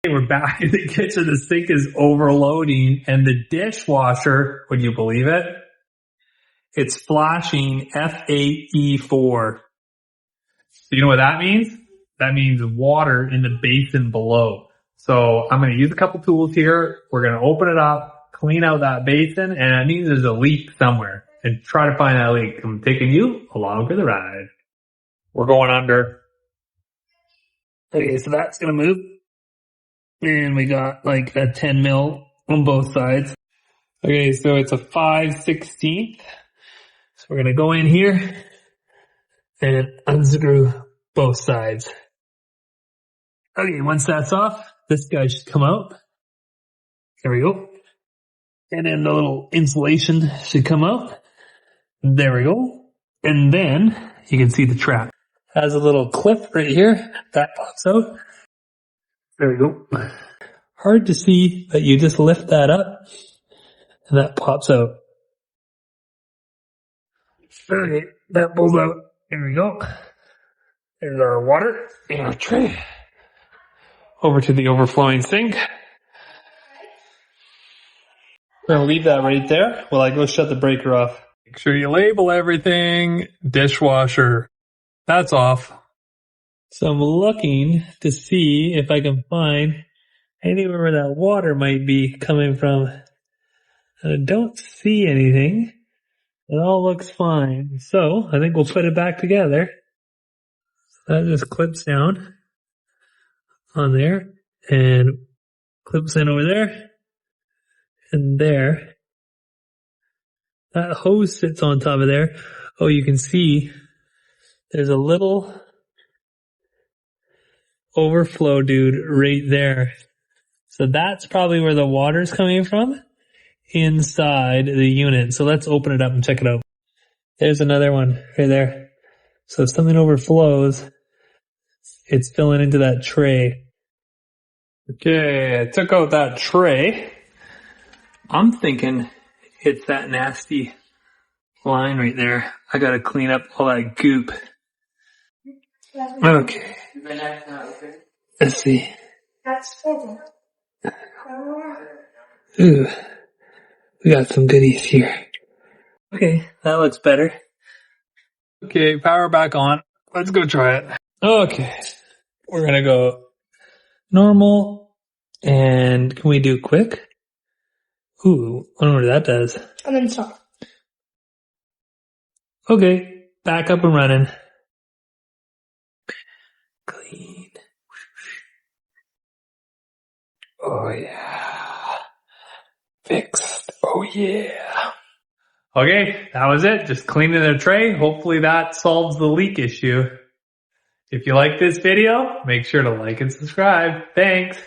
We're back in the kitchen. The sink is overloading and the dishwasher, would you believe it? It's flashing F8E4. So you know what that means? That means water in the basin below. So I'm going to use a couple tools here. We're going to open it up, clean out that basin, and it means there's a leak somewhere. And try to find that leak. I'm taking you along for the ride. We're going under. Okay, so that's going to move. And we got like a 10 mil on both sides. Okay, so it's a 5/16. So we're going to go in here and unscrew both sides. Okay, once that's off, this guy should come out. There we go. And then the little insulation should come out. There we go. And then you can see the trap. Has a little clip right here. That pops out. There we go. Hard to see, but you just lift that up and that pops out. Okay, that pulls out. There we go. There's our water and our tray. Over to the overflowing sink. I'm gonna leave that right there while I go shut the breaker off. Make sure you label everything. Dishwasher. That's off. So I'm looking to see if I can find anywhere where that water might be coming from. And I don't see anything. It all looks fine. So I think we'll put it back together. That just clips down on there and clips in over there and there. That hose sits on top of there. Oh, you can see there's a little overflow dude right there. So that's probably where the water's coming from inside the unit. So let's open it up and check it out. There's another one right there. So if something overflows, it's filling into that tray. Okay, I took out that tray. I'm thinking it's that nasty line right there. I gotta clean up all that goop. Okay. Let's see. Ooh, we got some goodies here. Okay, that looks better. Okay, power back on. Let's go try it. Okay, we're gonna go normal, and can we do quick? Ooh, I don't know what that does. And then stop. Okay, back up and running. Clean. Oh yeah. Fixed. Oh yeah. Okay, that was it. Just cleaning the tray. Hopefully that solves the leak issue. If you like this video, make sure to like and subscribe. Thanks.